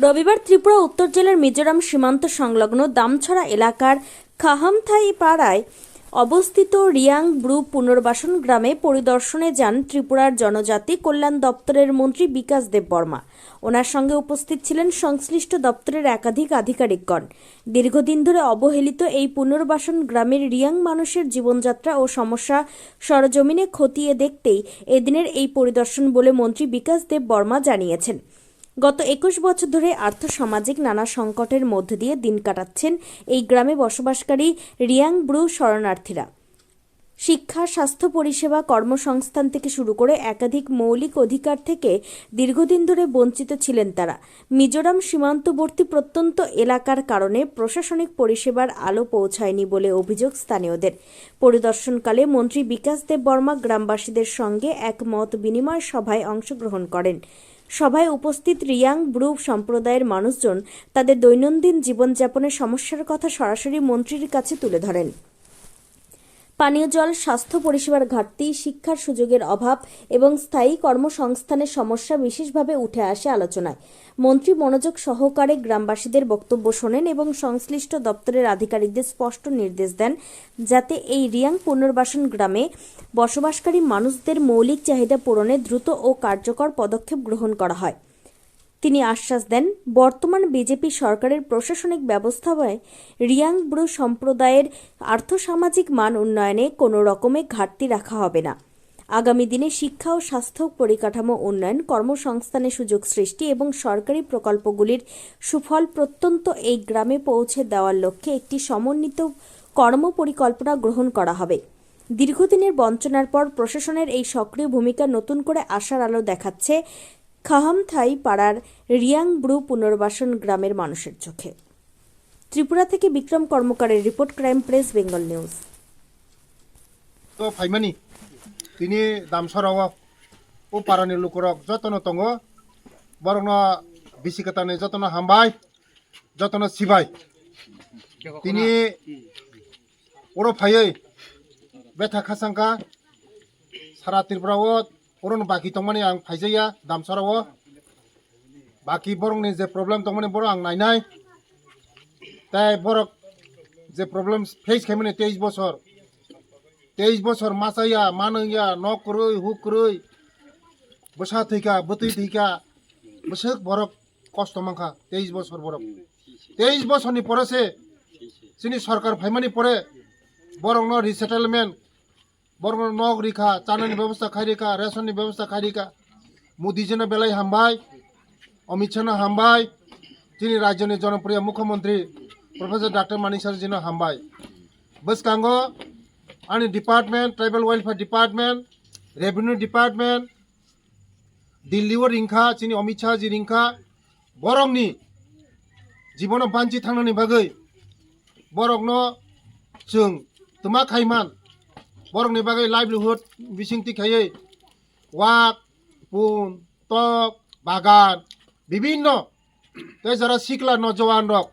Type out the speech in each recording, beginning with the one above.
রবিবার ত্রিপুরা উত্তর জেলার মিজোরাম সীমান্ত সংলগ্ন দামছড়া এলাকার খাহামথাই পাড়ায় অবস্থিত রিয়াং ব্রু পুনর্বাসন গ্রামে পরিদর্শনে যান ত্রিপুরার জনজাতি কল্যাণ দপ্তরের মন্ত্রী বিকাশ দেববর্মা। ওনার সঙ্গে উপস্থিত ছিলেন সংশ্লিষ্ট দপ্তরের একাধিক আধিকারিকগণ। দীর্ঘদিন ধরে অবহেলিত এই পুনর্বাসন গ্রামের রিয়াং মানুষের জীবনযাত্রা ও সমস্যা সরজমিনে খতিয়ে দেখতেই এদিনের এই পরিদর্শন বলে মন্ত্রী বিকাশ দেববর্মা জানিয়েছেন। গত ২১ বছর ধরে আর্থসামাজিক নানা সংকটের মধ্যে দিয়ে দিন কাটাচ্ছেন এই গ্রামে বসবাসকারী রিয়াং ব্রু শরণার্থীরা। শিক্ষা, স্বাস্থ্য পরিষেবা, কর্মসংস্থান থেকে শুরু করে একাধিক মৌলিক অধিকার থেকে দীর্ঘদিন ধরে বঞ্চিত ছিলেন তারা। মিজোরাম সীমান্তবর্তী প্রত্যন্ত এলাকার কারণে প্রশাসনিক পরিষেবার আলো পৌঁছায়নি বলে অভিযোগ স্থানীয়দের। পরিদর্শনকালে মন্ত্রী বিকাশ দেববর্মা গ্রামবাসীদের সঙ্গে এক মত বিনিময় সভায় অংশগ্রহণ করেন। সভায় উপস্থিত রিয়াং ব্রু সম্প্রদায়ের মানুষজন তাদের দৈনন্দিন জীবনযাপনের সমস্যার কথা সরাসরি মন্ত্রীর কাছে তুলে ধরেন। পানীয় জল, স্বাস্থ্য পরিষেবার ঘাটতি, শিক্ষার সুযোগের অভাব এবং স্থায়ী কর্মসংস্থানের সমস্যা বিশেষভাবে উঠে আসে আলোচনায়। মন্ত্রী মনোযোগ সহকারে গ্রামবাসীদের বক্তব্য শোনেন এবং সংশ্লিষ্ট দপ্তরের আধিকারিকদের স্পষ্ট নির্দেশ দেন যাতে এই রিয়াং পুনর্বাসন গ্রামে বসবাসকারী মানুষদের মৌলিক চাহিদা পূরণে দ্রুত ও কার্যকর পদক্ষেপ গ্রহণ করা হয়। তিনি আশ্বাস দেন, বর্তমান বিজেপি সরকারের প্রশাসনিক ব্যবস্থায় রিয়াং ব্রু সম্প্রদায়ের আর্থসামাজিক মান উন্নয়নে কোনো রকমে ঘাটতি রাখা হবে না। আগামী দিনে শিক্ষা ও স্বাস্থ্য পরিকাঠামো উন্নয়ন, কর্মসংস্থানের সুযোগ সৃষ্টি এবং সরকারি প্রকল্পগুলির সুফল প্রত্যন্ত এই গ্রামে পৌঁছে দেওয়ার লক্ষ্যে একটি সমন্বিত কর্মপরিকল্পনা গ্রহণ করা হবে। দীর্ঘদিনের বঞ্চনার পর প্রশাসনের এই সক্রিয় ভূমিকা নতুন করে আশার আলো দেখাচ্ছে খাহামথাই পাড়ার রিয়াং ব্রু পুনর্বাসন গ্রামের মানুষের চোখে। ত্রিপুরা থেকে বিক্রম কর্মকারের report, crime press, Bengal news. তো ফাইমানি তিনি দামছড়াও ও পারানি লুকুরক যতন দङ বরং বিসিকাতানি যতন হামবাय যতন सिबाय তিনি ওর ফাयै বেथा खासांका सारा त्रिपुराओ बरं बाकी दंमानि आं फायजाया दामसराव बाकी बरंनि जे प्रब्लेम दंमानि बर आं नायनाय ताय बरक जे प्रब्लेम फेस खालामनो 23 बছর मासाया मानैया न करै हु करै बसा थैका बतै थैका बसक बरक कष्ट मांखा 23 बছর बरक 23 বছরनि পরেছে जोंनि सरकार फायमानि परे बरं न रिसेटलमेन्ट बरं नग रिखा चानानि व्यवस्था खायरिखा रेशननि व्यवस्था खायरिखा मोदीजीनो बेलाय हामबाय अमित शाहनो हामबाय जोंनि राज्यनि जनप्रिय मुख्यमंत्री प्रोफेसर डॉक्टर मानिक सारजीनो हामबाय बसकांगो आंनि department tribal welfare department revenue department दिल्लीआव रिंखा जोंनि अमित शाह जी रिंखा बरंनि जीवन बान्जि थांनायनि बागै बरंनो जों तमा खायमान बरंनि बागै लाइवलीहुड बिसिंथि खायै वाक पुन तक बागान विभिन्न ते जरा सिखला नौजवान रक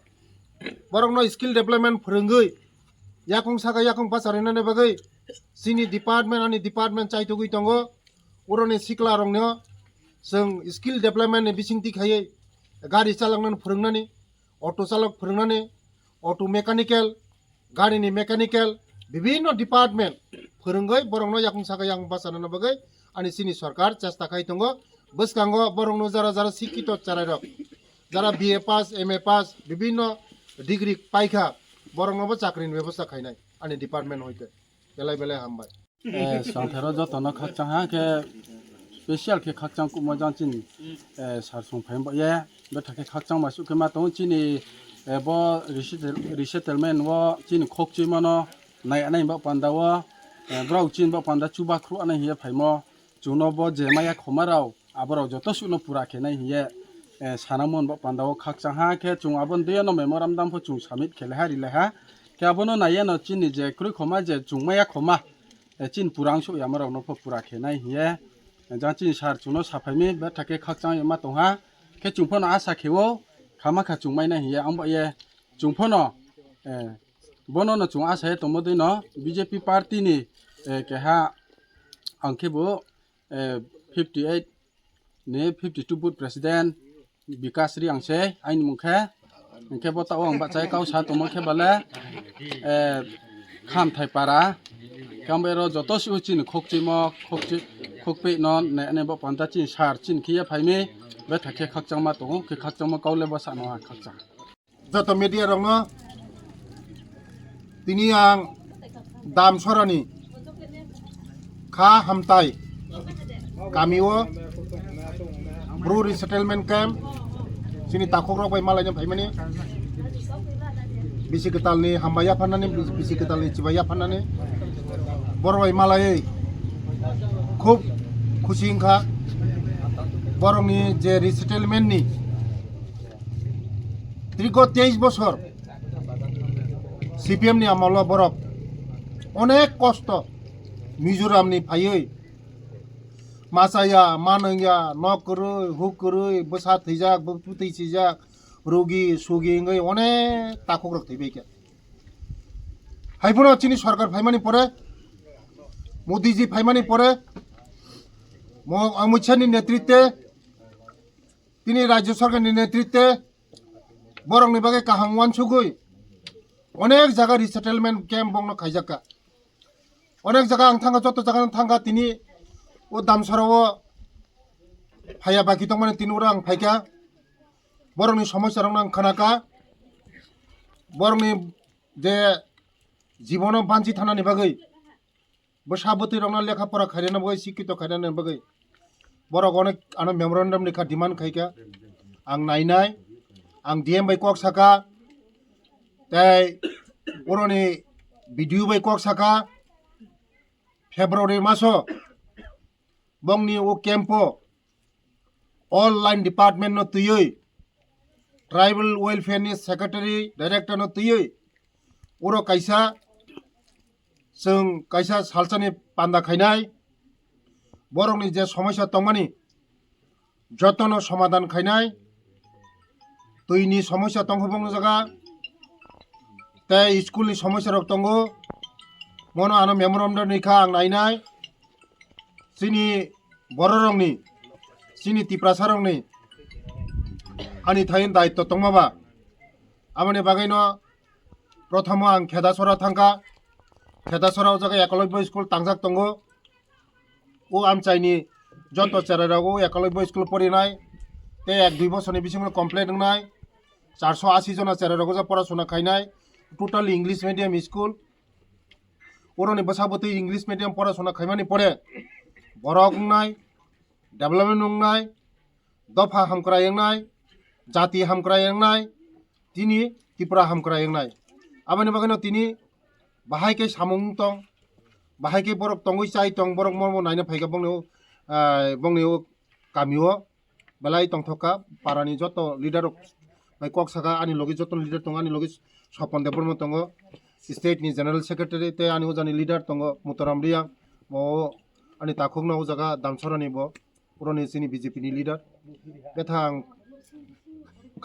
बरंनो स्किल डेभलपमेंट फोरोंगै याखं सागा याखं पासारैनानै बागै जोंनि डिपार्टमेंट आंनि डिपार्टमेंट चायथगै दङ उरनि सिखला रंनो जों स्किल डेभलपमेंटनि बिसिंथि खायै गारि चालांनानै फोरोंनानै अट' चालक फोरोंनानै अट' मेकानिकेल गारिनि मेकानिकेल विभिन्न डिपार्टमेंट फोरोंगै बरंनो याखं सागा याखं पासारैनानै बागै आंनि जोंनि सरकार चेष्टा खाय दङ बसकांगो बरंनो जरा जरा शिक्षित चारायरक जरा BA पास MA पास विभिन्न डिग्री पाइखा बरंनोबो चाकरिनि व्यवस्था खायनाय आंनि डिपार्टमेंट हयते बेलाय बेलाय हामबाय संथेरो जतन खचां हा के स्पेशल के खचां को मोजां चिन सारसुं फायम ये बे थाके खचां मासु के मा तो चिनि बो रिसेटलमेन्ट वो चिन खोकचि मनो नाय बा पांदाव ब्राउ चिन बा पांदा चुबा ख्रु आनै हिया फायमो जुनो बो जेमाया खमाराव आबराव जतो सुनो पुरा खेनाय हिया सानामोन बा पांदाव खचां हा के चुं आबन देनो मेमोरान्डाम फो चुं सामिट खेले हा रिले हा के आबनो नाये न चिनि जे ख्रु खमा जे चुंमाया खमा चिन पुरांसु यामराव न फो पुरा खेनाय हिया जा चिन सार चुनो साफायमी बे थाके खचां यमा तोहा के चुंफोन आशा खेवो खामा खा चुंमायना हिया आंबा ये चुंफोनो बनो न चुं आशा हे तमदे न बीजेपी पार्टी नि के हा अंखेबो 58 ने 52 बुथ प्रेसिडेंट বিকাশ রিয়াংসে আইনি মুখে ইনকে বতাও আং বাচাই কাউসা তোমাকে বলে খাম থাইপারা কামবের যত সিউচিন খকচিমক খকপে নন নে ব পান্তা চিন সার চিন খিয়া ফাইমে বে থাকে খাকচাংমা তো কে খাকচাংমা কাউলে বসা নয়া খাকচাং যত মিডিয়া রং তিনি আং দাম সরানি খা হামতাই কামিও Bru resettlement camp sini takok rok bai malanya bhaimani bisi ketalni hambaya phanani bisi ketalni chibaya phanani bor bai malai খুব খুশি ইংখা বরংনি যে রিসেটেলমেন্ট ni দীর্ঘ 23 বছর সিপিএম ni আমল বরক অনেক কষ্ট মিজোরামনি ফাইयै মাসায়া মানয়া নকরুই হুকরুই বসা থৈজাক বতু থৈজাক রোগী সুগী ngै অনেক তাকক রক থৈবেকে হাইফোন চিনি সরকার ফাইমানি পরে মোদিজি ফাইমানি পরে অমিত শাহনি নেতৃত্বে তিনি রাজ্য সরকারের নেতৃত্বে বরংনি বাগে কাহাংওয়ান সুগুই অনেক জায়গা রিসেটেলমেন্ট ক্যাম্প বংনো খাইজাকা অনেক জায়গা আং থাঙ্গা যত জায়গা থাঙ্গা তিনি ও দামসরাও ফাইয়া বাকি দं মানে তিনি ওরা আং ফাইকা বরংনি সমস্যা রং আং খানাকা বরংনি যে জীবন বাঞ্চি থানানি বাগै বসাবতী রং লেখাপড়া খাইরানো বাগै শিক্ষিত খাইরানো বাগै বরক অনেক আনো মেমোরেন্ডাম লেখা ডিমান্ড খাইকা আং নাইনাই আং ডিএম বাই কক সাকা তাই ওরনি video by cock Saka February মাসো bongni o campo all line department no tuyoi tribal welfare ni secretary director no tuyoi oro kaisa जों kaisa salchani panda khainai borokni je সমস্যা tongmani jotono সমাধান khainai tuini সমস্যা tongkhobong jaga tai school ni সমস্যা rok tongo mono ano memorandum ni kha ang nainai sini bororongni sini tiprasarongni ani thain daitto tongmaba amane bagaino prothamo ang khedasora thangka khedasora jaga ekologya school tangjak tongo o amchaini joto cherarago ekologya school porinai te 1-2 বছরনি bisingo complaint nai 480 jona cherarago ja porashona khainai total english medium school oroni basaboti english medium porashona khaimani pore borok nai development nai dofa hamkra yengnai jati hamkra yengnai tini tipra hamkra yengnai abani bagano tini bahai ke samung tong bahai ke borok tongoi chai tong borok mormo naina phaiga bongni kamio belai tong thoka parani joto leader bai kok saka ani logi joto leader tong ani logi sopon debormo tongo state ni general secretary te ani ojani leader tongo mutoram ria mo ani takokna o jaga damsorani bo puroni sini BJP ni leader bethang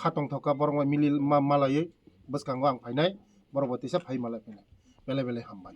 khatong thoka borong mili malai baskango ang phainai boroboti sa phai malai phainai bele bele hambai